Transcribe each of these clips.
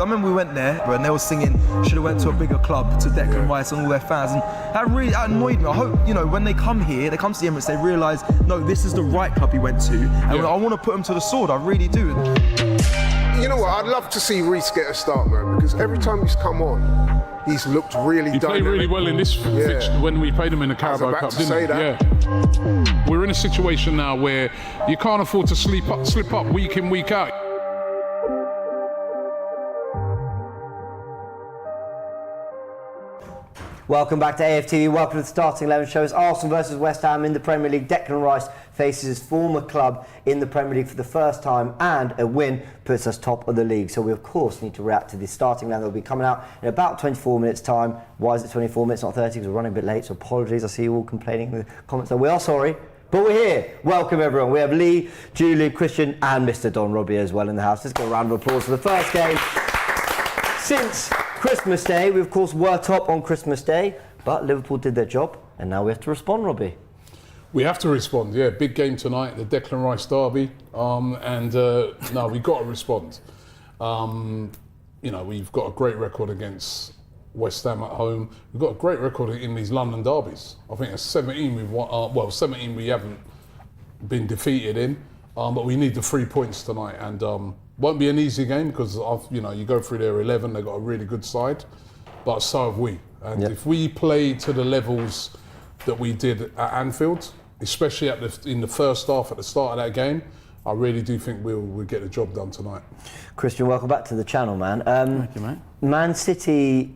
I remember we went there and they were singing, should have went to a bigger club, to Declan Rice and all their fans, and that annoyed me. I hope, you know, when they come here, they come to the Emirates, they realise, no, this is the right club he went to, and I want to put him to the sword, I really do. You know what, I'd love to see Reece get a start, man, because every time he's come on, he's looked really dynamic. He played really well in this fixture when we played him in the Carabao Cup, didn't he? Yeah. We're in a situation now where you can't afford to slip up week in, week out. Welcome back to AFTV. Welcome to the Starting 11 show. It's Arsenal versus West Ham in the Premier League. Declan Rice faces his former club in the Premier League for the first time, and a win puts us top of the league. So we of course need to react to this starting 11 that will be coming out in about 24 minutes time. Why is it 24 minutes, not 30? Because we're running a bit late, so apologies. I see you all complaining in the comments there. We are sorry, but we're here. Welcome everyone. We have Lee, Julie, Christian and Mr. Don Robbie as well in the house. Let's get a round of applause for the first game since Christmas Day. We of course were top on Christmas Day, but Liverpool did their job and now we have to respond, Robbie. We have to respond, yeah. Big game tonight, the Declan Rice derby, no, we've got to respond. You know, we've got a great record against West Ham at home. We've got a great record in these London derbies. I think it's 17 we've won, 17 we haven't been defeated in, but we need the 3 points tonight, and won't be an easy game because you know, you go through their 11, they've got a really good side, but so have we. And if we play to the levels that we did at Anfield, especially in the first half at the start of that game, I really do think we'll get the job done tonight. Christian, welcome back to the channel, man. Thank you, mate. Man City,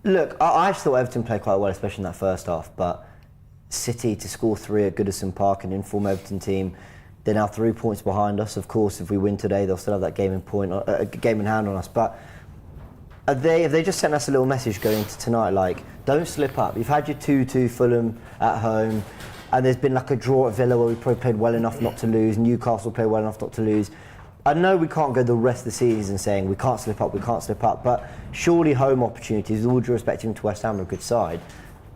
look, I actually thought Everton played quite well, especially in that first half, but City to score 3 at Goodison Park, an informed Everton team, they're now 3 points behind us. Of course, if we win today, they'll still have that game in hand on us. But have they just sent us a little message going into tonight, like, don't slip up. You've had your 2-2 Fulham at home, and there's been like a draw at Villa where we probably played well enough not to lose. Newcastle played well enough not to lose. I know we can't go the rest of the season saying we can't slip up, but surely home opportunities, with all due respect even to West Ham, a good side,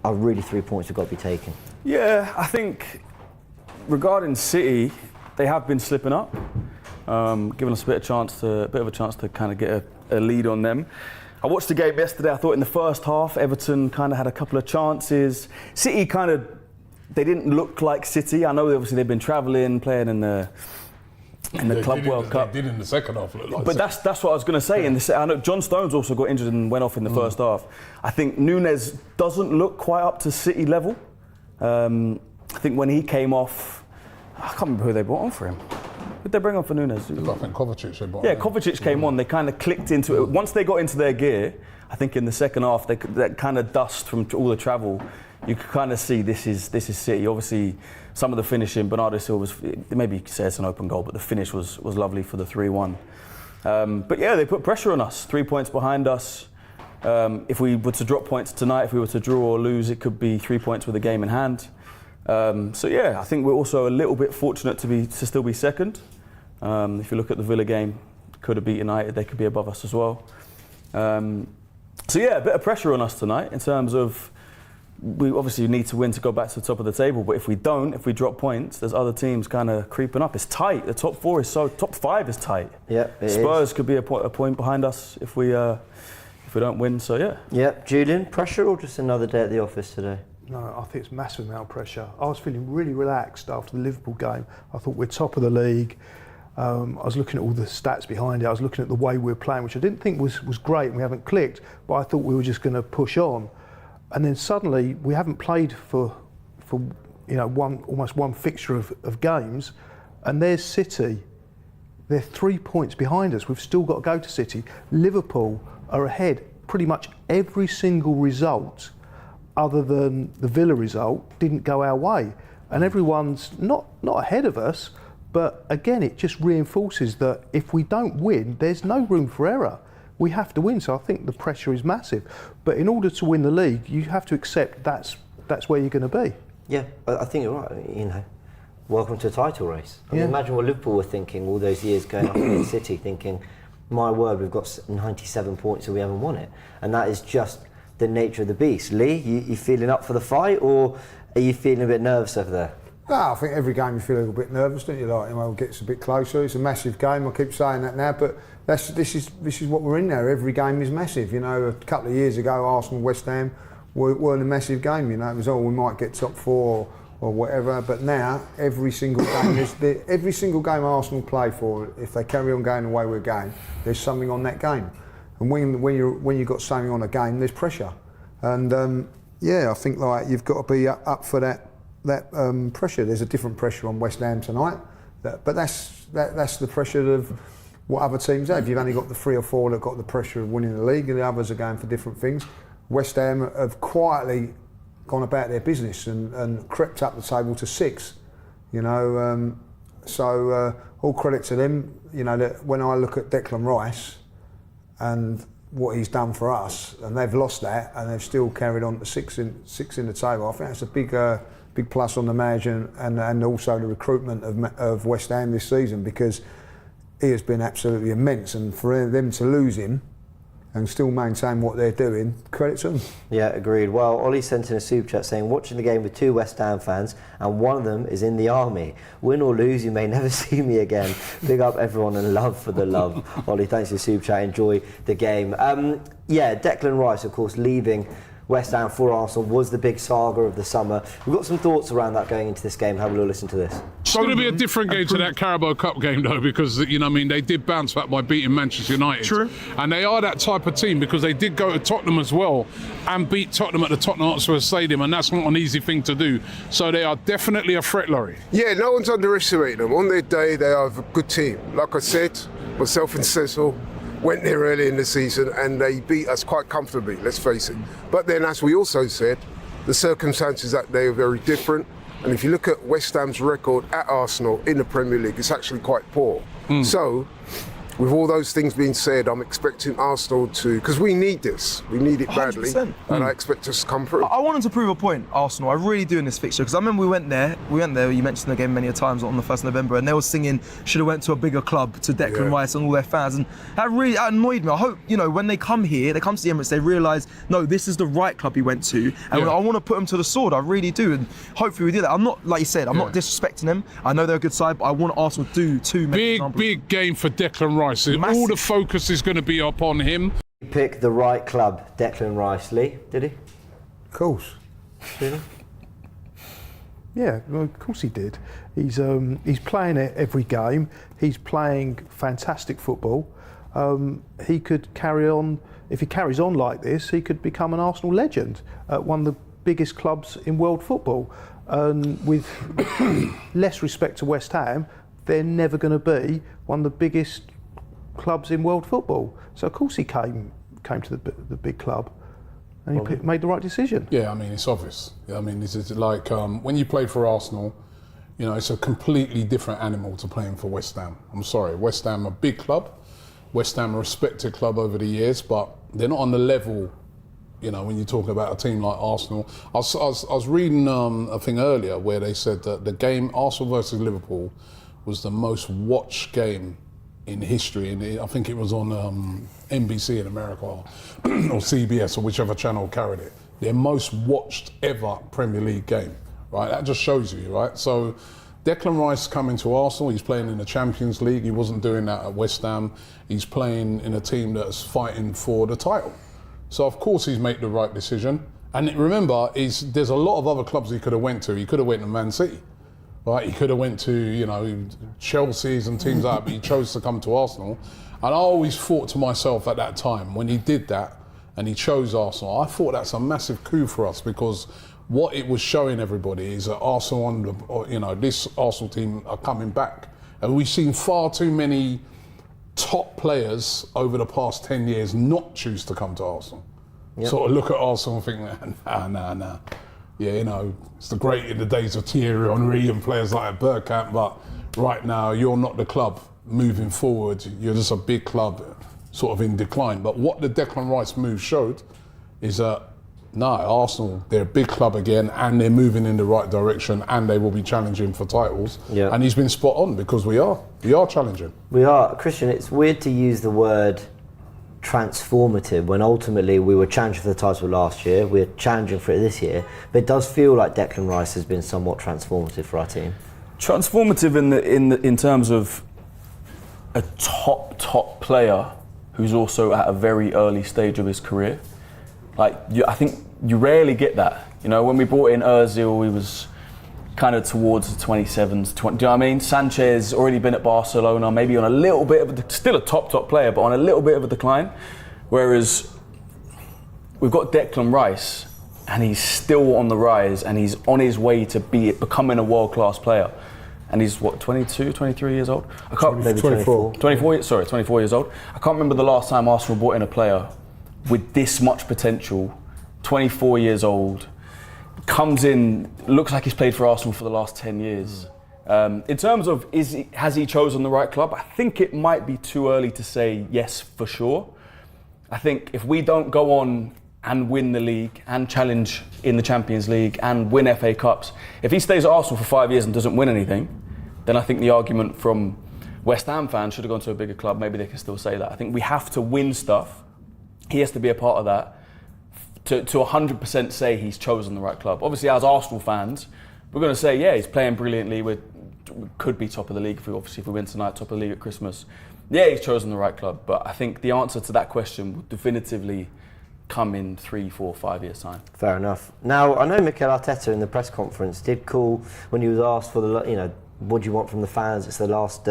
are really 3 points we've got to be taken. Yeah, I think regarding City, they have been slipping up, giving us a bit of a chance to kind of get a lead on them. I watched the game yesterday. I thought in the first half, Everton kind of had a couple of chances. City they didn't look like City. I know obviously they've been travelling, playing in the Club World Cup. They did in the second half look like But that's what I was going to say. I know John Stones also got injured and went off in the first half. I think Nunes doesn't look quite up to City level. I think when he came off, I can't remember who they brought on for him. Who did they bring on for Nunes? I think Kovacic they brought on. Yeah, Kovacic came on. They kind of clicked into it. Once they got into their gear, I think in the second half, that kind of dust from all the travel, you could kind of see this is City. Obviously, some of the finishing, Bernardo Silva's, maybe you could say it's an open goal, but the finish was lovely for the 3-1. But yeah, they put pressure on us. 3 points behind us. If we were to drop points tonight, if we were to draw or lose, it could be 3 points with a game in hand. So yeah, I think we're also a little bit fortunate to still be second. If you look at the Villa game, could have beat United, they could be above us as well. So yeah, a bit of pressure on us tonight in terms of we obviously need to win to go back to the top of the table, but if we drop points, there's other teams kind of creeping up. It's tight. The top 5 is tight. Yeah, Spurs could be a point behind us if we don't win. So yeah. Yeah, Julian, pressure or just another day at the office today? No, I think it's massive amount of pressure. I was feeling really relaxed after the Liverpool game. I thought we're top of the league. I was looking at all the stats behind it. I was looking at the way we were playing, which I didn't think was great, and we haven't clicked, but I thought we were just going to push on. And then suddenly we haven't played for almost one fixture of games, and there's City. They're 3 points behind us. We've still got to go to City. Liverpool are ahead. Pretty much every single result, other than the Villa result, didn't go our way, and everyone's not ahead of us. But again, it just reinforces that if we don't win, there's no room for error. We have to win, so I think the pressure is massive. But in order to win the league, you have to accept that's where you're going to be. Yeah, I think you're right. Welcome to a title race. I mean, imagine what Liverpool were thinking all those years going up against City, thinking, my word, we've got 97 points and we haven't won it. And that is just the nature of the beast. Lee, you feeling up for the fight, or are you feeling a bit nervous over there? No, I think every game you feel a little bit nervous, don't you? Like, it gets a bit closer. It's a massive game. I keep saying that now, but this is what we're in now. Every game is massive. You know, a couple of years ago, Arsenal, West Ham weren't a massive game. You know, it was we might get top four or whatever. But now, every single game, every single game Arsenal play for, if they carry on going the way we're going, there's something on that game. And when you've got something on a game, there's pressure. And yeah, I think like you've got to be up for that pressure. There's a different pressure on West Ham tonight, but that's the pressure of what other teams have. You've only got the 3 or 4 that got the pressure of winning the league, and the others are going for different things. West Ham have quietly gone about their business and crept up the table to 6. You know, so all credit to them. You know, that when I look at Declan Rice and what he's done for us, and they've lost that, and they've still carried on to 6 in the table. I think that's a big plus on the manager and also the recruitment of West Ham this season, because he has been absolutely immense, and for them to lose him and still maintain what they're doing, credit to them. Yeah, agreed. Well, Ollie sent in a super chat saying, watching the game with 2 West Ham fans, and one of them is in the army. Win or lose, you may never see me again. Big up everyone and love for the love. Ollie, thanks for your super chat. Enjoy the game. Yeah, Declan Rice, of course, leaving West Ham for Arsenal was the big saga of the summer. We've got some thoughts around that going into this game. Have a little listen to this. It's going to be a different game to that Carabao Cup game, though, because, you know, I mean, they did bounce back by beating Manchester United. True. And they are that type of team, because they did go to Tottenham as well and beat Tottenham at the Tottenham Hotspur Stadium, and that's not an easy thing to do. So they are definitely a threat, Laurie. Yeah, no one's underestimating them. On their day, they are a good team. Like I said, myself and Cecil went there early in the season and they beat us quite comfortably, let's face it. But then, as we also said, the circumstances that day are very different. And if you look at West Ham's record at Arsenal in the Premier League, it's actually quite poor. So, with all those things being said, I'm expecting Arsenal to, because we need this, we need it badly, 100%. and I expect us to come through. I wanted to prove a point, Arsenal. I really do in this fixture, because I remember we went there, you mentioned the game many a times on the 1st of November, and they were singing, should have went to a bigger club, to Declan Rice and all their fans, and that annoyed me. I hope, you know, when they come here, they come to the Emirates, they realise, no, this is the right club he went to, and I want to put them to the sword, I really do, and hopefully we do that. I'm not, like you said, I'm not disrespecting them. I know they're a good side, but I want Arsenal to do 2 Big game for Declan Rice. Massive. All the focus is going to be upon him. Pick the right club, Declan Rice. Lee, did he? Of course. Did he? Yeah, well, of course he did. He's playing it every game. He's playing fantastic football. He could carry on. If he carries on like this, he could become an Arsenal legend at one of the biggest clubs in world football. And with less respect to West Ham, they're never going to be one of the biggest clubs in world football. So of course he came to the big club, and he made the right decision. Yeah, I mean, it's obvious. I mean, this is like when you play for Arsenal, you know, it's a completely different animal to playing for West Ham. I'm sorry, West Ham are a big club. West Ham a respected club over the years, but they're not on the level, you know, when you talk about a team like Arsenal. I was reading a thing earlier where they said that the game Arsenal versus Liverpool was the most watched game in history, and I think it was on NBC in America or CBS or whichever channel carried it. Their most watched ever Premier League game, right? That just shows you, right? So Declan Rice coming to Arsenal, he's playing in the Champions League. He wasn't doing that at West Ham. He's playing in a team that's fighting for the title. So of course he's made the right decision. And remember, there's a lot of other clubs he could have went to. He could have went to Man City. Right, he could have went to, you know, Chelsea's and teams like that, but he chose to come to Arsenal. And I always thought to myself at that time, when he did that and he chose Arsenal, I thought that's a massive coup for us, because what it was showing everybody is that Arsenal, you know, this Arsenal team are coming back. And we've seen far too many top players over the past 10 years not choose to come to Arsenal. Yep. Sort of look at Arsenal and think, nah. Yeah, you know, it's the great in the days of Thierry Henry and players like Bergkamp, but right now you're not the club moving forward. You're just a big club sort of in decline. But what the Declan Rice move showed is that, no, Arsenal, they're a big club again, and they're moving in the right direction, and they will be challenging for titles. Yeah. And he's been spot on, because we are challenging. We are. Christian, it's weird to use the word transformative when ultimately we were challenging for the title last year, we're challenging for it this year, but it does feel like Declan Rice has been somewhat transformative for our team. Transformative in terms of a top player who's also at a very early stage of his career. I think you rarely get that. You know, when we brought in Ozil, he was kind of towards the 27s, 20. Do you know what I mean? Sanchez already been at Barcelona, maybe on a little bit of still a top player, but on a little bit of a decline. Whereas we've got Declan Rice, and he's still on the rise, and he's on his way to becoming a world-class player. And he's what, 22, 23 years old? I can't Maybe 24. 24 years old. I can't remember the last time Arsenal brought in a player with this much potential, 24 years old, comes in, looks like he's played for Arsenal for the last 10 years. In terms of has he chosen the right club, I think it might be too early to say yes for sure. I think if we don't go on and win the league and challenge in the Champions League and win FA Cups, if he stays at Arsenal for 5 years and doesn't win anything, then I think the argument from West Ham fans should have gone to a bigger club. Maybe they can still say that. I think we have to win stuff. He has to be a part of that to 100% say he's chosen the right club. Obviously, as Arsenal fans, we're going to say, yeah, he's playing brilliantly. We could be top of the league if we win tonight, top of the league at Christmas. Yeah, he's chosen the right club. But I think the answer to that question would definitively come in 3, 4, 5 years' time. Fair enough. Now, I know Mikel Arteta in the press conference did call when he was asked for what do you want from the fans? It's the last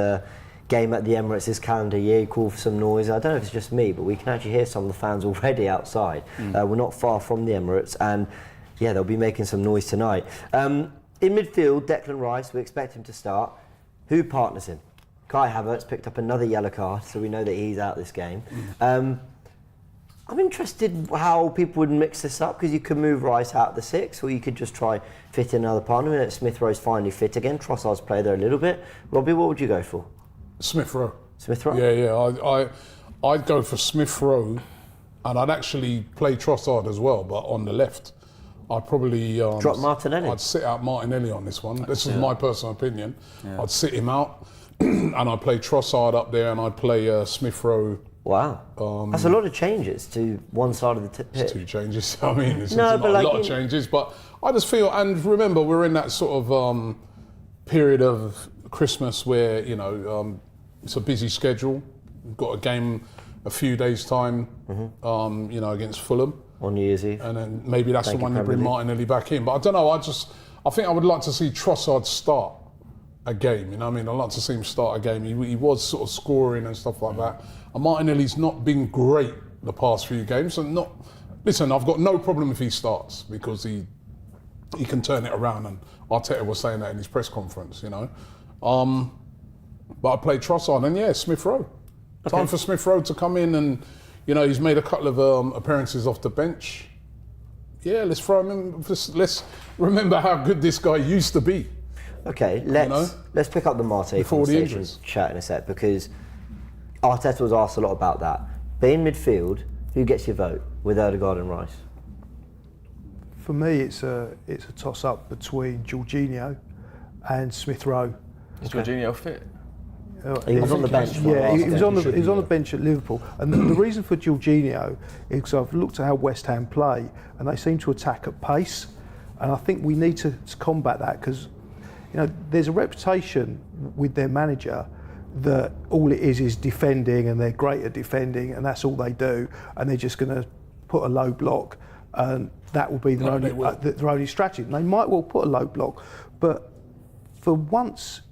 game at the Emirates this calendar year. He called for some noise. I don't know if it's just me, but we can actually hear some of the fans already outside. We're not far from the Emirates, and yeah, they'll be making some noise tonight. In midfield, Declan Rice, we expect him to start. Who partners him? Kai Havertz picked up another yellow card, so we know that he's out this game. I'm interested how people would mix this up, because you could move Rice out of the 6, or you could just try fit in another partner. Smith Rowe's finally fit again. Trossard's played there a little bit. Robbie, what would you go for? Smith Rowe. Smith Rowe? Yeah. I'd go for Smith Rowe, and I'd actually play Trossard as well, but on the left. I'd probably drop Martinelli. I'd sit out Martinelli on this one. This is my personal opinion. Yeah. I'd sit him out, and I'd play Trossard up there, and I'd play Smith Rowe. Wow, that's a lot of changes to one side of the pitch. It's 2 changes. I mean, it's not a lot of changes, but I just feel, and remember, we're in that sort of period of Christmas where it's a busy schedule. We've got a game a few days' time, against Fulham on New Year's Eve, and then maybe that's the one you bring Martinelli back in. But I don't know. I think I would like to see Trossard start a game. You know what I mean? I'd like to see him start a game. He was sort of scoring and stuff like that. And Martinelli's not been great the past few games. And listen, I've got no problem if he starts, because he can turn it around. And Arteta was saying that in his press conference, But I played Trossard, and Smith Rowe. Okay. Time for Smith Rowe to come in, and he's made a couple of appearances off the bench. Yeah, let's throw him in. Let's remember how good this guy used to be. Okay, let's pick up the Marte conversation chat in a sec, because Arteta was asked a lot about that. But in midfield, who gets your vote with Odegaard and Rice? For me, it's a toss-up between Jorginho and Smith Rowe. Is Jorginho fit? He was on the bench. Yeah, he was on the bench at Liverpool. And the reason for Jorginho is because I've looked at how West Ham play, and they seem to attack at pace. And I think we need to combat that, because there's a reputation with their manager that all it is defending, and they're great at defending, and that's all they do, and they're just going to put a low block, and that will be their only strategy. And they might well put a low block, but for once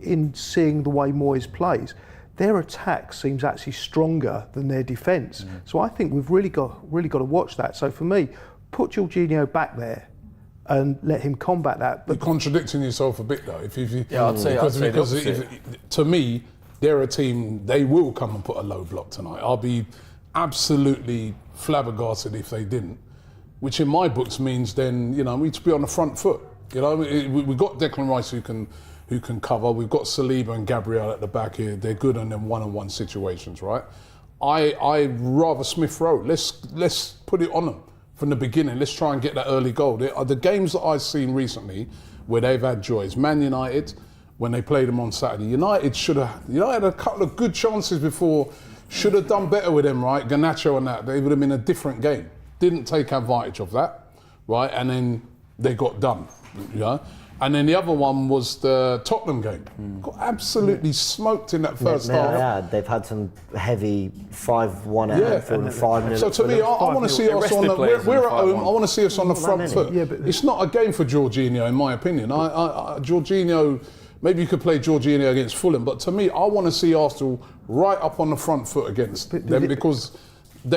in seeing the way Moyes plays, their attack seems actually stronger than their defence. So I think we've really got to watch that. So for me, put Jorginho back there and let him combat that. But you're contradicting yourself a bit, though. I'd say because to me, they're a team. They will come and put a low block tonight. I'll be absolutely flabbergasted if they didn't. Which in my books means then we need to be on the front foot. We've got Declan Rice who can cover. We've got Saliba and Gabriel at the back here. They're good on them one-on-one situations, right? I rather Smith Rowe. Let's put it on them from the beginning. Let's try and get that early goal. The games that I've seen recently where they've had joys. Man United, when they played them on Saturday, United had a couple of good chances before Should have done better with him, right? Garnacho and that. They would have been a different game. Didn't take advantage of that, right? And then they got done, And then the other one was the Tottenham game. Got absolutely smoked in that first half. Yeah, they've had some heavy 5-1 at Anfield and 5-0. So to me, I want to see us on the. We're at home. I want to see us on the front foot. Yeah, but it's not a game for Jorginho, in my opinion. Jorginho, maybe you could play Jorginho against Fulham, but to me, I want to see Arsenal right up on the front foot against them because.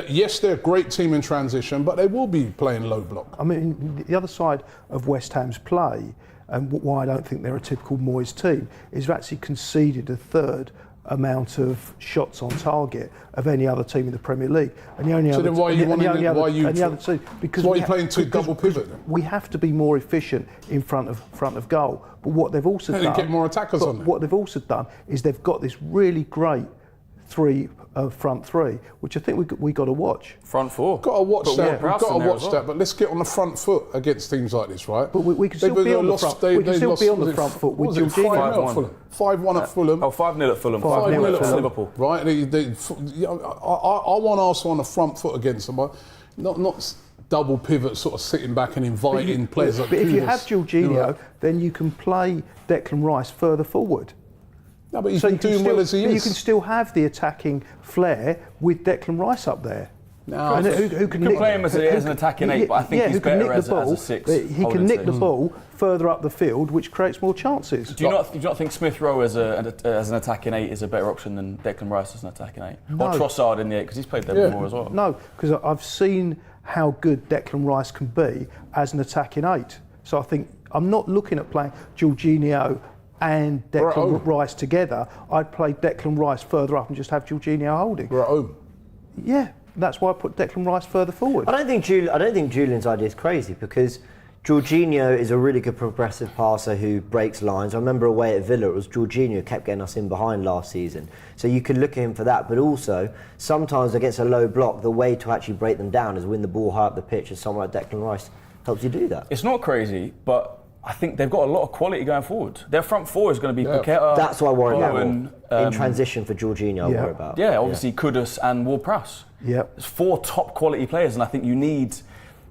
Yes, they're a great team in transition, but they will be playing low block. I mean, the other side of West Ham's play, and why I don't think they're a typical Moyes team, is they've actually conceded a third amount of shots on target of any other team in the Premier League. And the only so other then why are you playing two double pivot? We have to be more efficient in front of goal. But what they've also done, get more attackers on there. What they've also done is they've got this really great front three, which I think we got to watch. Front four. Got to watch but that. We've got to watch well. that. But let's get on the front foot against teams like this, right? But we can still be on the front. We can still be on the front foot with Jorginho. 5-1 at Fulham. Oh, 5-0 at Fulham. 5-0 at Liverpool. Right. I want Arsenal on the front foot against them. Not double pivot, sort of sitting back and inviting players. But if you have Jorginho, then you can play Declan Rice further forward. No, but he's been doing well as he is. You can still have the attacking flair with Declan Rice up there. No, who can play him as an attacking eight, but I think he's better as a six. He can nick the ball further up the field, which creates more chances. Do you not think Smith Rowe as an attacking eight is a better option than Declan Rice as an attacking eight? No. Or Trossard in the eight, because he's played there before as well. No, because I've seen how good Declan Rice can be as an attacking eight. So I think I'm not looking at playing Jorginho and Declan Rice together. I'd play Declan Rice further up and just have Jorginho holding. We're at home. Yeah, that's why I put Declan Rice further forward. I don't think Julian's idea is crazy because Jorginho is a really good progressive passer who breaks lines. I remember away at Villa, it was Jorginho who kept getting us in behind last season. So you could look at him for that, but also sometimes against a low block, the way to actually break them down is win the ball high up the pitch, and someone like Declan Rice helps you do that. It's not crazy, but I think they've got a lot of quality going forward. Their front four is going to be Paqueta. That's what I worry about. In transition for Jorginho, I worry about. Yeah, obviously Kudus and Ward-Prowse. Yeah. There's four top quality players, and I think you need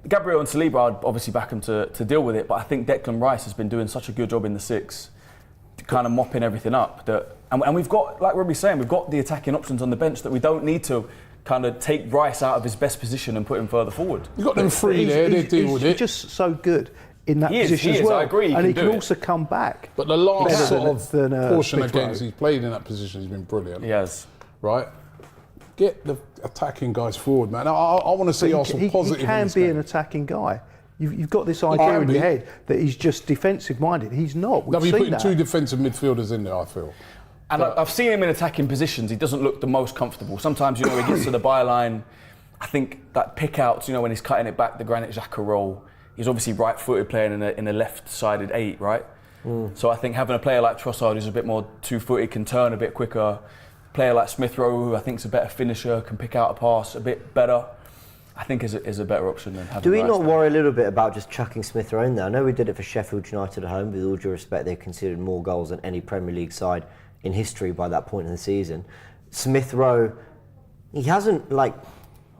Gabriel and Saliba. I'd obviously back them to deal with it, but I think Declan Rice has been doing such a good job in the six, kind of mopping everything up. And we've got, like Robbie's saying, we've got the attacking options on the bench that we don't need to kind of take Rice out of his best position and put him further forward. You've got them three there, they deal with it. He's just so good in that position as well. I agree, and he can also come back. But the last portion of Smith Rowe. games he's played in that position, he's been brilliant. He has. Right? Get the attacking guys forward, man. I want to see Arsenal positive. He can be an attacking guy. You've got this idea in your head that he's just defensive minded. He's not. We've seen putting two defensive midfielders in there, I feel. And I've seen him in attacking positions. He doesn't look the most comfortable. Sometimes, he gets to the byline. I think that pick outs, when he's cutting it back, the Granit Xhaka roll. He's obviously right-footed playing in a left-sided eight, right? So I think having a player like Trossard who's a bit more two-footed, can turn a bit quicker, a player like Smith Rowe who I think is a better finisher, can pick out a pass a bit better, I think is a better option than having. Do we not worry a little bit about just chucking Smith Rowe in there? I know we did it for Sheffield United at home. With all due respect, they conceded more goals than any Premier League side in history by that point in the season. Smith Rowe, he hasn't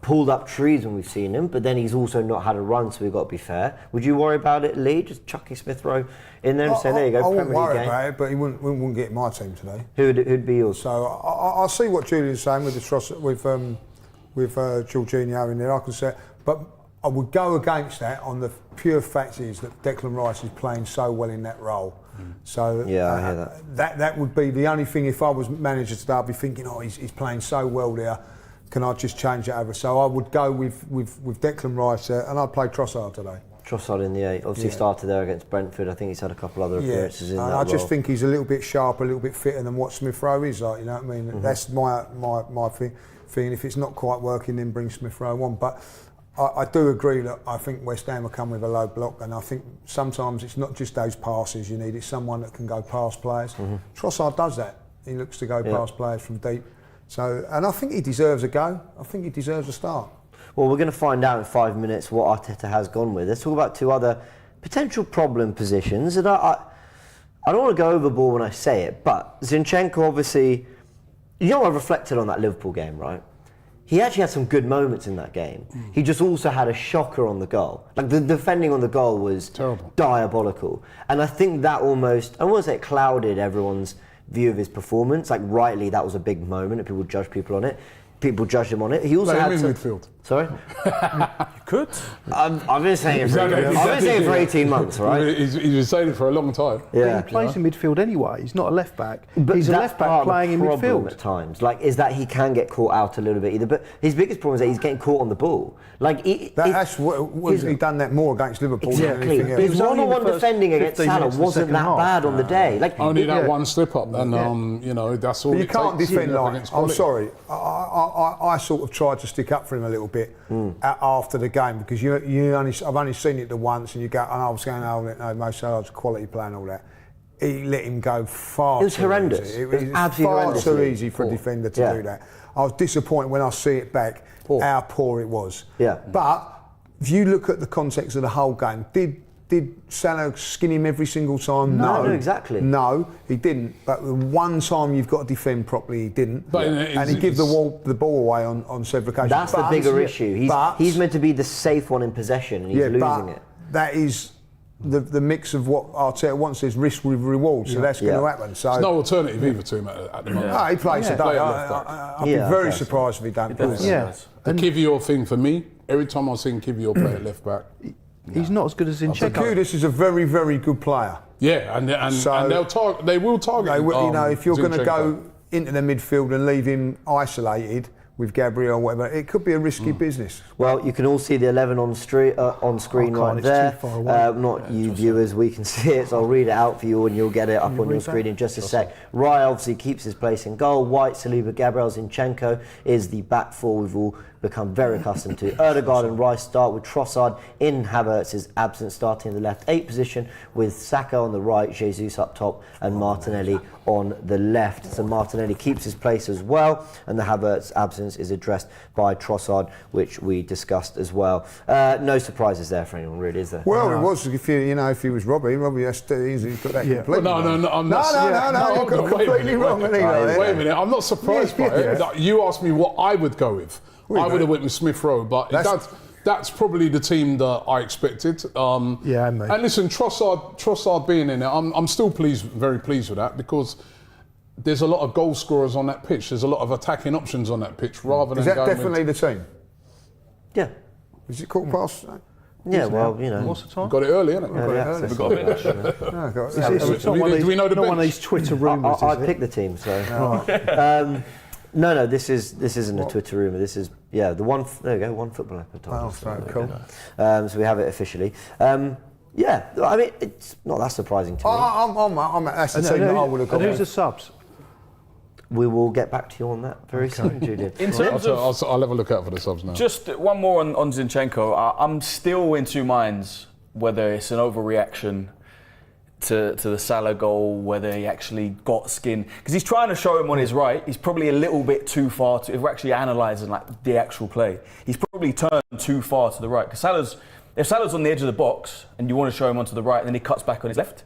pulled up trees when we've seen him, but then he's also not had a run, so we've got to be fair. Would you worry about it, Lee, just chucking Smith Rowe in there and saying, there you go, I wouldn't Premier League worry game? about it, but he wouldn't get my team today. Who'd be yours? So I see what Julian's saying with Jorginho in there. I can say, but I would go against that on the pure fact is that Declan Rice is playing so well in that role. So yeah, I hear that. That would be the only thing. If I was manager today, I'd be thinking, he's playing so well there. Can I just change it over? So I would go with Declan Rice and I'd play Trossard today. Trossard in the eight. Obviously started there against Brentford. I think he's had a couple other appearances in that I just role. think he's a little bit sharper, a little bit fitter than what Smith Rowe is like. You know what I mean? That's my thing. If it's not quite working, then bring Smith Rowe on. But I do agree that I think West Ham will come with a low block, and I think sometimes it's not just those passes you need. It's someone that can go past players. Trossard does that. He looks to go past players from deep. So, and I think he deserves a go. I think he deserves a start. Well, we're going to find out in 5 minutes what Arteta has gone with. Let's talk about two other potential problem positions. And I don't want to go overboard when I say it, but Zinchenko obviously You know, I reflected on that Liverpool game, right? He actually had some good moments in that game. He just also had a shocker on the goal. Like the defending on the goal was terrible, diabolical. And I think that almost, I won't say it clouded everyone's view of his performance. Like rightly, that was a big moment and people judge people on it. People judged him on it. He also had midfield. Sorry? You could. I've been saying it for 18 months, right? He's been saying it for a long time. Yeah. He plays in midfield anyway. He's not a left back. But he's a that's left back part of the playing in problem midfield at times. Like, is that he can get caught out a little bit either. But his biggest problem is that he's getting caught on the ball. Like, That's what he done that more against Liverpool exactly. than anything else. His one-on-one defending against Salah wasn't that bad on the day. Like only that one slip up, and you know that's all. But you it can't takes defend like. against I'm quality. sorry. I sort of tried to stick up for him a little bit after the game because I've only seen it the once, and you go, and I was going, oh no, Mo Salah's a quality player and all that. He let him go far. It was too horrendous. Easy. It was It absolutely far horrendous. too easy for a defender to do that. I was disappointed when I see it back how poor it was. Yeah. But if you look at the context of the whole game, did Salah skin him every single time? No, exactly. No, he didn't. But the one time you've got to defend properly, he didn't. But and he gave the ball away on several occasions. that's the bigger issue. He's meant to be the safe one in possession, and he's losing it. That is the mix of what Arteta wants is risk with reward, so that's going to happen. So There's no alternative either to him at the moment. no, he plays today. I'd be very surprised if he don't play. The Kivior thing for me, every time I've seen Kivior play at left back, He's not as good as Zinchenko. Kudus is a very, very good player. yeah, and they will target. If you're going to Zinchenko. go into the midfield and leave him isolated with Gabriel or whatever, it could be a risky business. Well, you can all see the 11 on screen right it's there. too far away. Not you viewers, we can see it, so I'll read it out for you and you'll get it up on your screen in just a sec. Raya obviously keeps his place in goal. White, Saliba, Gabriel, Zinchenko is the back four we've all become very accustomed to. Ødegaard and Rice start with Trossard in Havertz's absence, starting in the left 8 position with Saka on the right, Jesus up top and Martinelli on the left. So Martinelli keeps his place as well, and the Havertz absence is addressed by Trossard, which we discussed as well. No surprises there for anyone, really, is there? Well, it was if he was Robbie has to easily put that completely No, wrong. I'm not. You've got it completely wrong. Wait a minute, I'm not surprised by it. Like, you asked me what I would go with. I would have went with Smith Rowe, but that's probably the team that I expected. And me. And listen, Trossard being in there, I'm still very pleased with that because there's a lot of goal scorers on that pitch. There's a lot of attacking options on that pitch rather than. Is that going definitely the team? Yeah. Is it quarter past? Yeah, well, you know. What's the time? Got it early, innit? We've got a bit. It's not one of these Twitter rumours. I picked the team, so. No, this isn't a Twitter rumour. This is the one. There we go, one football advertising. Oh, cool. So we have it officially. I mean, it's not that surprising to me. That's the team that I would have gone And who's the with. subs? We will get back to you on that very soon, Julian. In terms of I'll have a look out for the subs now. just one more on Zinchenko, I'm still in two minds whether it's an overreaction to the Salah goal, whether he actually got skin, because he's trying to show him on his right. He's probably a little bit too far. If we're actually analysing like the actual play, he's probably turned too far to the right. Because if Salah's on the edge of the box and you want to show him onto the right, and then he cuts back on his left,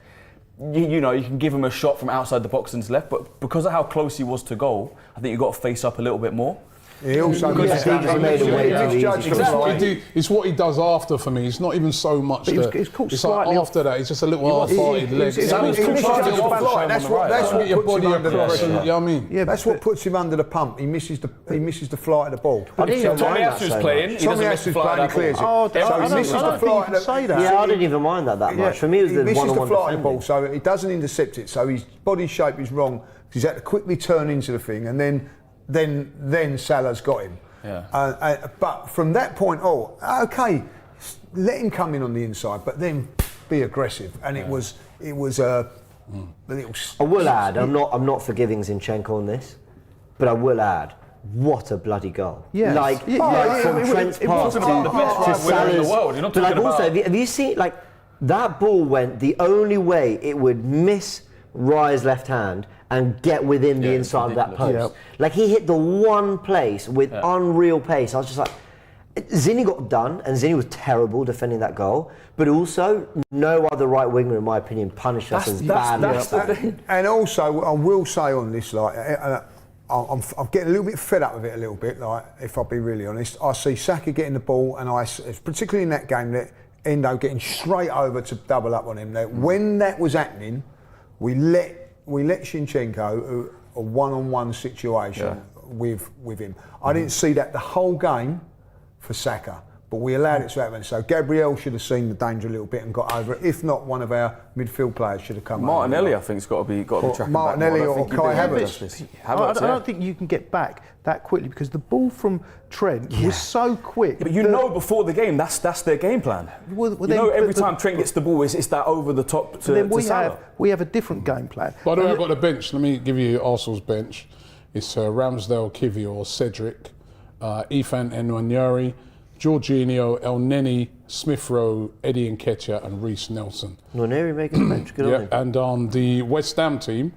you can give him a shot from outside the box into left. But because of how close he was to goal, I think you've got to face up a little bit more. He also It's what he does after for me. It's not even so much that. It's caught It's slightly like after that, it's just a little half-hearted leg. That's what your puts body him under across. pressure. You know what I mean? Yeah, That's what puts him under the pump. He misses the flight of the ball. I didn't even Tommy mind that Asu's so playing. much. He doesn't Tommy miss the Asu's flight playing, of he clears that it. ball. So he misses the flight. Yeah, I didn't even mind that much. For me, it was he the misses the one-on-one flight of the ball, defending. so he doesn't intercept it. So his body shape is wrong. He's had to quickly turn into the thing, and then Salah's got him. Yeah. But from that point, okay, let him come in on the inside, but then be aggressive. And it was a little. I will add, I'm not forgiving Zinchenko on this, but I will add, what a bloody goal! Yeah. From Trent's pass to about the best right winger in the Salah's. world. You're not But talking also, about- have you seen that ball went the only way it would miss Raya's left hand and get within the inside of that post. ridiculous. Like he hit the one place with unreal pace. I was just like, Zinni got done, and Zinni was terrible defending that goal. But also, no other right winger, in my opinion, punished us as badly. And also, I will say on this, I'm getting a little bit fed up with it a little bit. Like, if I'll be really honest, I see Saka getting the ball, and particularly in that game, that Endo getting straight over to double up on him. When that was happening, we let Zinchenko a one-on-one situation with him. I didn't see that the whole game for Saka, but we allowed it to happen. So Gabriel should have seen the danger a little bit and got over it. If not, one of our midfield players should have come over. Martinelli, I think, has got to be tracking Martinelli back more. or Kai Havertz. I don't think you can get back that quickly, because the ball from Trent was so quick. But you know before the game, that's their game plan. Every time Trent gets the ball, it's that over the top to Salah. We have a different game plan. By the way, I've got the bench. Let me give you Arsenal's bench. It's Ramsdale, Kivior, Cedric, Ethan Nwaneri, Jorginho, El Neni, Smith Rowe, Eddie Nketiah, and Reece Nelson. Nwaneri making the bench, good on him. And on the West Ham team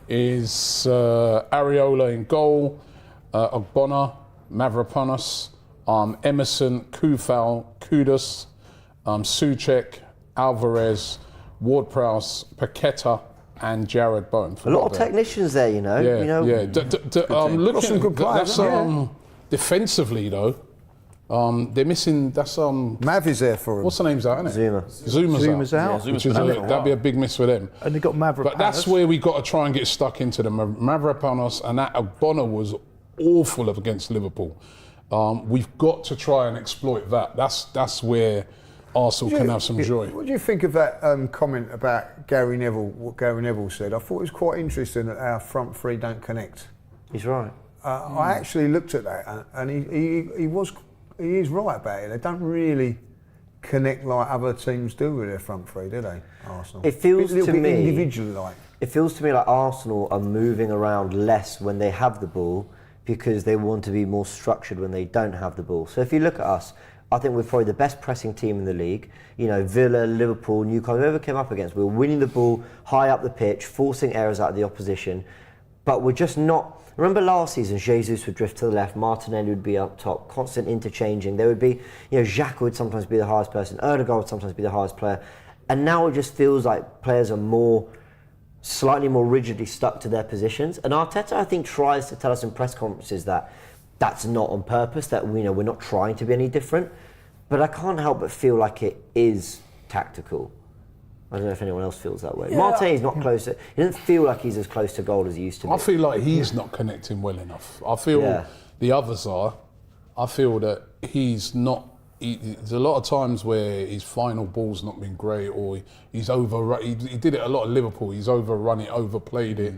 is Areola in goal, Ogbonna, Mavropanos, Emerson, Kufal, Kudus, Souček, Alvarez, Ward-Prowse, Paqueta, and Jared Bowen. A lot of technicians there, you know. Looking some good players. Defensively though, they're missing. That's Mav is there for him. What's the name's out, isn't it? Zuma's out. Which is that'd be a big miss for them. And they got Mavropanos. But that's where we got to try and get stuck into them. Mavropanos and that Ogbonna was awful against Liverpool. We've got to try and exploit that. That's where Arsenal can have some joy. What do you think of that comment about Gary Neville? What Gary Neville said? I thought it was quite interesting that our front three don't connect. He's right. I actually looked at that, and he is right about it. They don't really connect like other teams do with their front three, do they? Arsenal. It feels a little to bit me individually like. It feels to me like Arsenal are moving around less when they have the ball, because they want to be more structured when they don't have the ball. So if you look at us, I think we're probably the best pressing team in the league. You know, Villa, Liverpool, Newcastle, whoever came up against, we were winning the ball high up the pitch, forcing errors out of the opposition. But we're just not. Remember last season, Jesus would drift to the left, Martinelli would be up top, constant interchanging. There would be, Xhaka would sometimes be the highest person, Erdegaard would sometimes be the highest player. And now it just feels like players are slightly more rigidly stuck to their positions. And Arteta, I think, tries to tell us in press conferences that that's not on purpose, that we're not trying to be any different. But I can't help but feel like it is tactical. I don't know if anyone else feels that way. Martinelli's not close. He doesn't feel like he's as close to goal as he used to be. I feel like he's not connecting well enough. I feel the others are. I feel that he's not. There's a lot of times where his final ball's not been great, or he's overrun. He did it a lot at Liverpool. He's overrun it, overplayed it.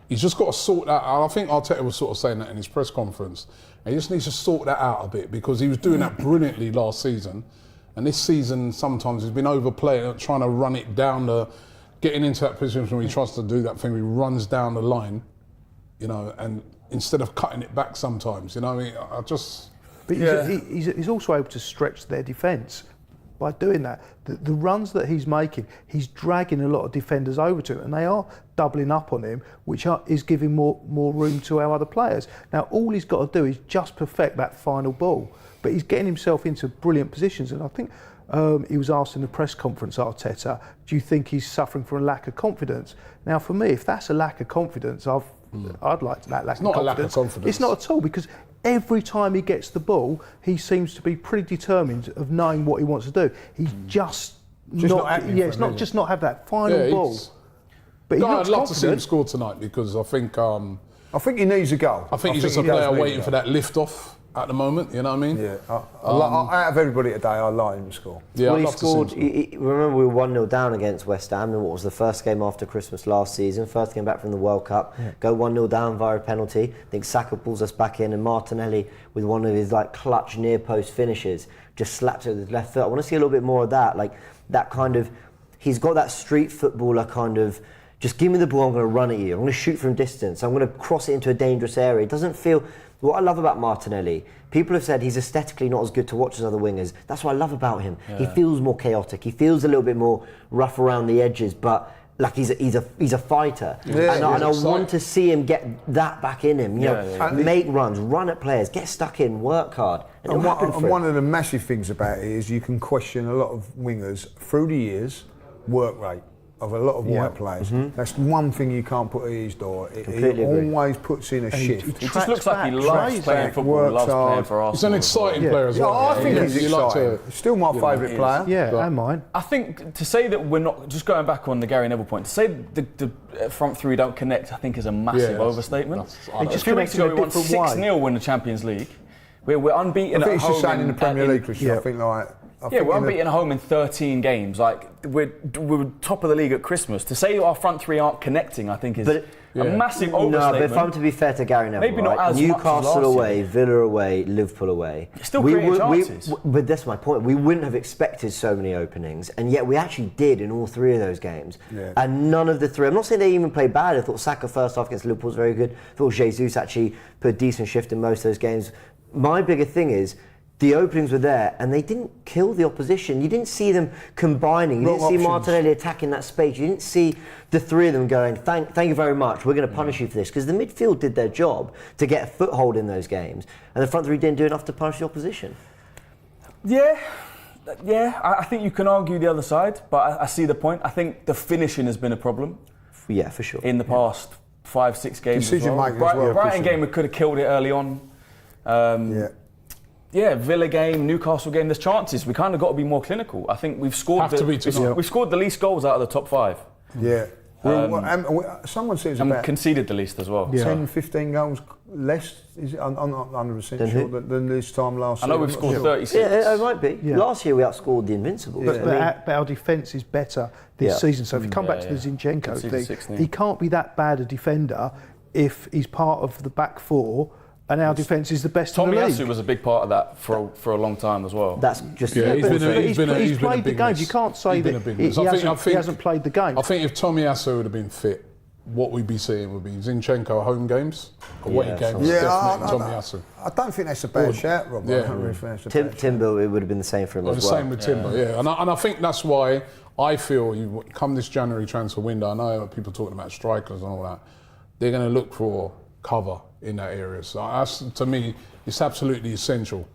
He's just got to sort that out. I think Arteta was sort of saying that in his press conference. He just needs to sort that out a bit, because he was doing that brilliantly last season. And this season, sometimes he's been overplaying, trying to run it down getting into that position when he tries to do that thing, he runs down the line, and instead of cutting it back sometimes, I just... But he's also able to stretch their defence by doing that. The runs that he's making, he's dragging a lot of defenders over to him, and they are doubling up on him, which is giving more room to our other players. Now, all he's got to do is just perfect that final ball. But he's getting himself into brilliant positions, and I think he was asked in the press conference, Arteta, do you think he's suffering from a lack of confidence? Now, for me, if that's a lack of confidence, I'd like that lack of confidence. It's not a lack of confidence. It's not at all, because every time he gets the ball, he seems to be pretty determined of knowing what he wants to do. He's just not have that final ball. But I'd love to see him score tonight, because I think he needs a goal. I think he's just a player waiting for that lift off at the moment, you know what I mean? Yeah. Out of everybody today, I like him to score. Yeah, well, he scored. Remember, we were 1-0 down against West Ham in what was the first game after Christmas last season, first game back from the World Cup. Go 1-0 down via a penalty. I think Saka pulls us back in, and Martinelli, with one of his clutch near post finishes, just slaps it with his left foot. I want to see a little bit more of that, that kind of. He's got that street footballer kind of. Just give me the ball, I'm going to run at you. I'm going to shoot from distance. I'm going to cross it into a dangerous area. It doesn't feel... What I love about Martinelli, people have said he's aesthetically not as good to watch as other wingers. That's what I love about him. Yeah. He feels more chaotic. He feels a little bit more rough around the edges, but he's a fighter. Yeah, and I want to see him get that back in him. Make runs, run at players, get stuck in, work hard. And one of the massive things about it is you can question a lot of wingers through the years, work rate. of a lot of white players. That's one thing you can't put at his door. He agree. always puts in a shift. He just looks like he loves playing football, loves playing for Arsenal. He's an exciting player as well. I think he's You like exciting. to- Still my favourite player. Yeah, and mine. I think to say that we're not, just going back on the Gary Neville point, to say the front three don't connect, I think is a massive overstatement. Just a few weeks connect in ago a we won different way. 6-0 in the Champions League. We're unbeaten I think at it's home. just saying in the Premier League, Christian. I think we're unbeaten at home in 13 games. Like we're top of the league at Christmas. To say our front three aren't connecting, I think is a massive overstatement. No, but if I'm to be fair to Gary Neville, Maybe not as much as Newcastle last away, year. Villa away, Liverpool away. Still creating chances. But that's my point. We wouldn't have expected so many openings, and yet we actually did in all three of those games. Yeah. And none of the three. I'm not saying they even played bad. I thought Saka first half against Liverpool was very good. I thought Jesus actually put a decent shift in most of those games. My bigger thing is, the openings were there and they didn't kill the opposition. You didn't see them combining. You didn't see Martinelli attacking that space. You didn't see the three of them going, thank you very much, we're going to punish you for this. Because the midfield did their job to get a foothold in those games. And the front three didn't do enough to punish the opposition. Yeah, I think you can argue the other side, but I see the point. I think the finishing has been a problem. Yeah, for sure. In the past 5-6 games. Decision making as well. Brighton game, we could have killed it early on. Villa game, Newcastle game, there's chances. We kind of got to be more clinical. I think we've scored we've scored the least goals out of the top 5. Yeah. Someone says and about conceded the least as well. 10, 15 goals less. Is it? I'm not 100% sure than this time last year. I know we've scored 36. Yeah, it might be. Yeah. Last year we outscored the Invincibles. But our defence is better this season. So if you come back to the Zinchenko thing, he can't be that bad a defender if he's part of the back four. And our defence is the best in the league. Tomiyasu was a big part of that for a long time as well. That's just he's played the games. You can't say that he hasn't played the game. I think if Tomiyasu would have been fit, what we'd be seeing would be Zinchenko home games, away games, definitely Tomiyasu. I don't think that's a bad shout, Rob. Timber, it would have been the same for him as well. The same with Timber, and I think that's why I feel you come this January transfer window. I know people talking about strikers and all that. They're going to look for cover in that area. So to me, it's absolutely essential.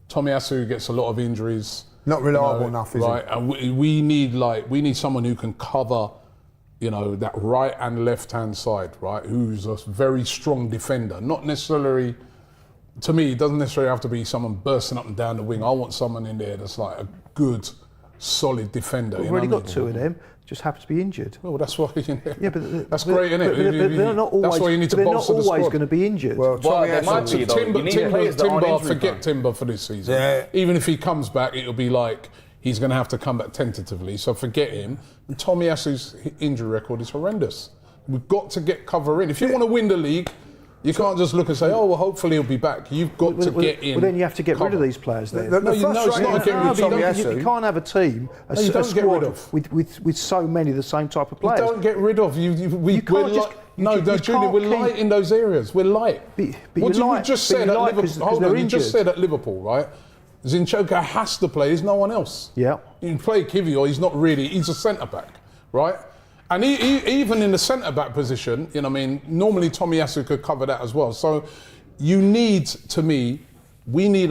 Tomiyasu gets a lot of injuries. Not reliable enough, is right? And we need someone who can cover, that right and left hand side, right? Who's a very strong defender. Not necessarily, to me, it doesn't necessarily have to be someone bursting up and down the wing. I want someone in there that's like a good, solid defender. We've already got two of them. Just happens to be injured. Well, that's why. Yeah, but that's great, isn't it? But they're not always. That's why you need to bolster the squad. They're not always going to be injured. Well, there might be though. Timber, forget Timber for this season. Yeah. Even if he comes back, it'll be like he's going to have to come back tentatively. So forget him. And Tomiyasu's injury record is horrendous. We've got to get cover in. If you want to win the league, you can't just look and say, well, hopefully he'll be back. You've got to get in. Well, then you have to get rid of these players then. No, it's not getting rid of Tomiyasu. You can't have a team, a squad with so many of the same type of players. You don't get rid of. We're light in those areas. We're light. What you just said at Liverpool. Hold on, you just said at Liverpool, right? Zinchenko has to play. There's no one else. Yeah. You can play Kivior. He's a centre back, right? And even in the centre-back position, normally Tomiyasu could cover that as well. So we need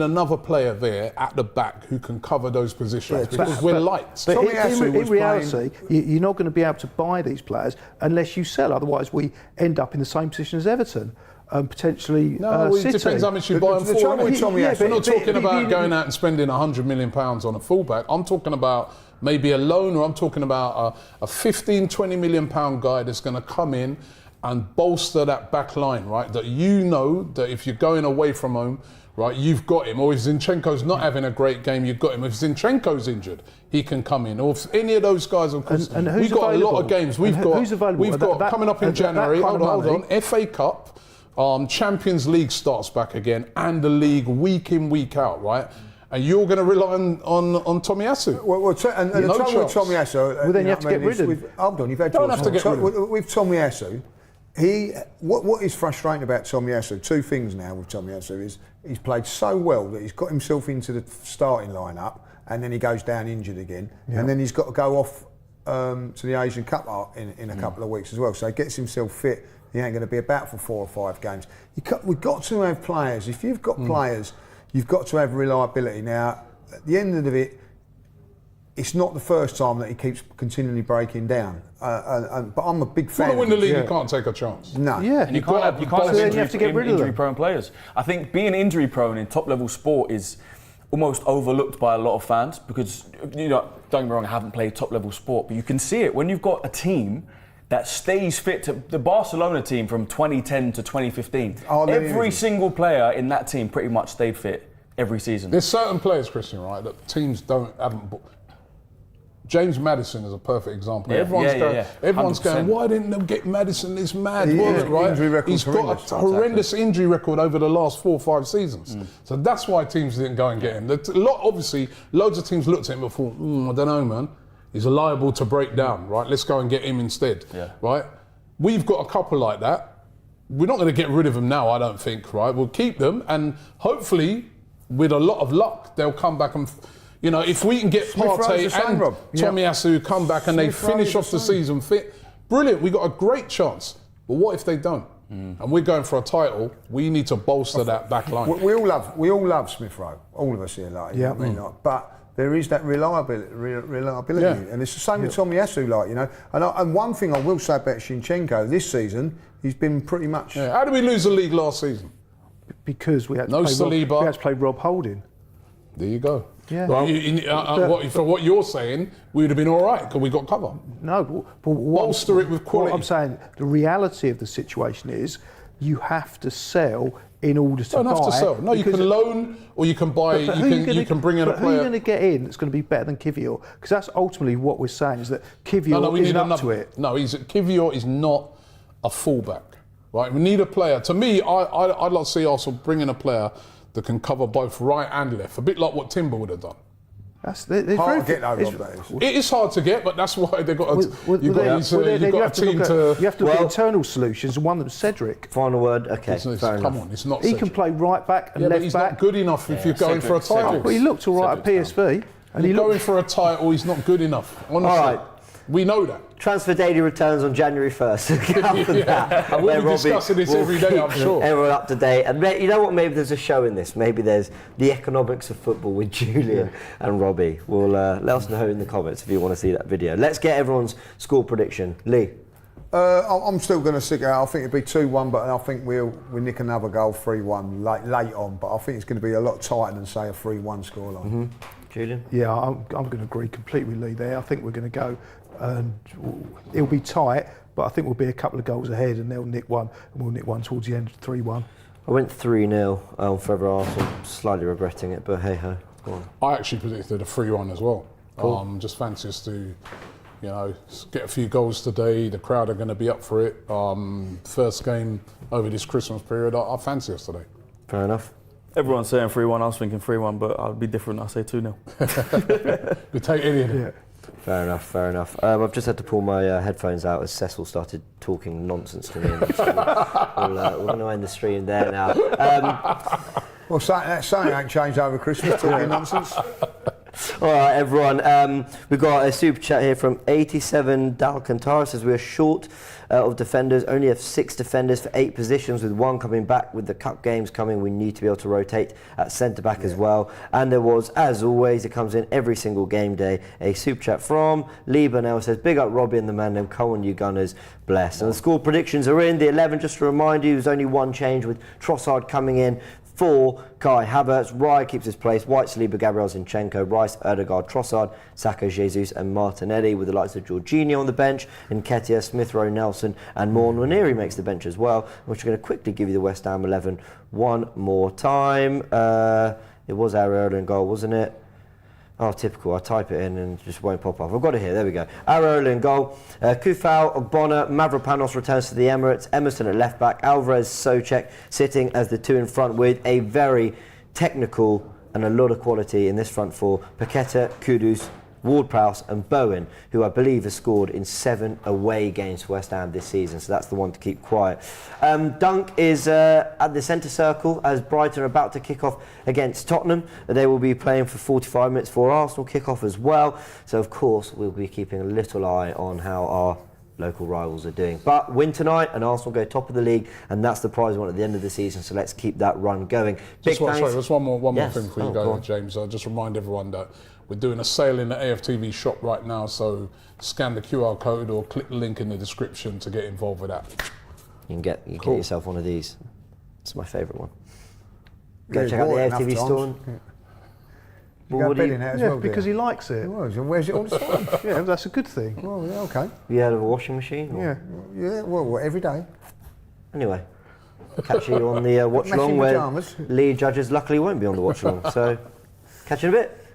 another player there at the back who can cover those positions because we're light. But in reality, you're not going to be able to buy these players unless you sell. Otherwise, we end up in the same position as Everton. Potentially it depends how much you buy them for. We're not talking about going out and spending £100 million on a fullback. I'm talking about maybe a loan, or I'm talking about a £15-20 million guy that's going to come in and bolster that back line, right? That that if you're going away from home, right, you've got him. Or if Zinchenko's not having a great game, you've got him. If Zinchenko's injured, he can come in. Or if any of those guys, of course, we've got a lot of games. We've got coming up in January. Hold on. FA Cup. Champions League starts back again, and the league week in, week out, right? And you're going to rely on Tomiyasu. The trouble with Tomiyasu... Well, then you have to get rid of him. Hold on, you've had Don't have to get rid of him. With Tomiyasu, what is frustrating about Tomiyasu, two things now with Tomiyasu, is he's played so well that he's got himself into the starting lineup, and then he goes down injured again, and then he's got to go off to the Asian Cup in a couple of weeks as well. So he gets himself fit. He ain't going to be about for 4 or 5 games. We've got to have players. If you've got players, you've got to have reliability. Now, at the end of it, it's not the first time that he keeps continually breaking down. But I'm a big fan. To win the league, Yeah. you can't take a chance. No. Yeah. And you can't have So then you have to get rid of them. injury-prone players. I think being injury-prone in top-level sport is almost overlooked by a lot of fans because, you know, don't get me wrong, I haven't played top-level sport, but you can see it when you've got a team that stays fit. To the Barcelona team from 2010 to 2015, every single player in that team pretty much stayed fit every season. There's certain players, Christian, right, that teams haven't. James Maddison is a perfect example. Yeah, Everyone's 100%. going, why didn't they get Maddison this mad? Yeah, Right? injury record's He's got a horrendous injury record over the last 4 or 5 seasons. So that's why teams didn't go and get him. Obviously, loads of teams looked at him and thought, I don't know, man. He's liable to break down, right? Let's go and get him instead, right? We've got a couple like that. We're not going to get rid of them now, I don't think, right? We'll keep them, and hopefully, with a lot of luck, they'll come back and, you know, if we can get Partey and Tomiyasu come back and they finish off the season fit, brilliant, we got a great chance. But what if they don't? And we're going for a title, we need to bolster that back line. We all love Smith Rowe, all of us here, like, you know what I mean? Like, but there is that reliability, and it's the same with Tomiyasu, like, you know. And one thing I will say about Zinchenko this season, he's been pretty much. Yeah. How did we lose the league last season? Because we had No to play Saliba. we had to play Rob Holding. There you go. Yeah. Well, for what you're saying, we would have been all right because we got cover. No, but Bolster it with quality. What I'm saying, the reality of the situation is you have to sell in order to buy. Don't have to sell. No, you can loan or you can buy. You can bring in a But who are you player. going to get in that's going to be better than Kivior? Because that's ultimately what we're saying is that Kivior isn't up to it. No, Kivior is not a fullback. Right, we need a player. To me, I'd like to see Arsenal bring in a player that can cover both right and left, a bit like what Timber would have done. Hard to get over, that is. It is hard to get, but that's why they've got a You have to look at internal solutions, and one of them is Cedric. Final word. Okay, Come on, it's not. He Cedric. can play right back and Yeah, but left he's back. not good enough if you're going for a title. But he looked all right at PSV, and he going looked. for a title. He's not good enough. Honestly, All right. We know that. Transfer Daily returns on January 1st. After that, And we'll where be discussing this will every day, I'm keep sure. Everyone up to date. And you know what? Maybe there's a show in this. Maybe there's the economics of football with Julian and Robbie. Well, let us know in the comments if you want to see that video. Let's get everyone's score prediction. Lee. I'm still going to stick out. I think it'll be 2-1, but I think we'll nick another goal 3-1 late on. But I think it's going to be a lot tighter than, say, a 3-1 scoreline. Julian? Yeah, I'm going to agree completely with Lee there. I think we're going to go, and it'll be tight, but I think we'll be a couple of goals ahead, and they'll nick one, and we'll nick one towards the end, 3-1. I went 3-0 for Arsenal. Slightly regretting it, but hey ho. Go on. I actually predicted a 3-1 as well. Cool. Just fancy us to, get a few goals today. The crowd are going to be up for it. First game over this Christmas period. I fancy us today. Fair enough. Everyone's saying 3-1, I was thinking 3-1, but I'll be different, I'll say 2-0. We take any of them. Fair enough. I've just had to pull my headphones out as Cecil started talking nonsense to me. So we're going to end the stream there now. Well, something ain't changed over Christmas, talking nonsense. All right, everyone. We've got a super chat here from 87 Dalcantara. Says we are short of defenders. Only have 6 defenders for 8 positions, with 1 coming back. With the cup games coming, we need to be able to rotate at centre back as well. And there was, as always, it comes in every single game day, a super chat from Lee Burnell. Says big up Robbie and the man named Cohen. You Gunners, bless. And the score predictions are in. The 11, just to remind you, there's only 1 change with Trossard coming in for Kai Havertz. Raya keeps his place. White, Saliba, Gabriel, Zinchenko, Rice, Ødegaard, Trossard, Saka, Jesus and Martinelli, with the likes of Jorginho on the bench, Nketiah, Smith Rowe, Nelson and Morn. Nwaneri makes the bench as well, which we're going to quickly give you the West Ham 11 one more time. It was Areola in goal, wasn't it? Oh, typical. I type it in and it just won't pop up. I've got it here. There we go. Areola in goal. Kufau, Ogbonna, Mavropanos returns to the Emirates. Emerson at left back. Alvarez, Souček sitting as the 2 in front, with a very technical and a lot of quality in this front 4. Paqueta, Kudus, Ward-Prowse and Bowen, who I believe has scored in 7 away games for West Ham this season, so that's the one to keep quiet. Dunk is at the centre circle as Brighton are about to kick off against Tottenham. They will be playing for 45 minutes for Arsenal kick off as well, so of course we'll be keeping a little eye on how our local rivals are doing. But win tonight and Arsenal go top of the league, and that's the prize we want at the end of the season, so let's keep that run going. Just one more Yes. thing before you Go go, on. James. I'll just remind everyone that we're doing a sale in the AFTV shop right now, so scan the QR code or click the link in the description to get involved with that. You can get yourself one of these. It's my favourite one. Go Yeah, check out the bought it AFTV enough store. times. Yeah. Well, You got what a do bed in that as Yeah, well, because do he you? likes it. Well, so where's it all the time? Yeah, that's a good thing. Well, yeah, okay. Have you heard of a washing machine? Or- Yeah. Yeah, well, every day. Anyway, catch you on the watch Matching along where pyjamas. Lee judges luckily won't be on the watch along. So, catch you in a bit.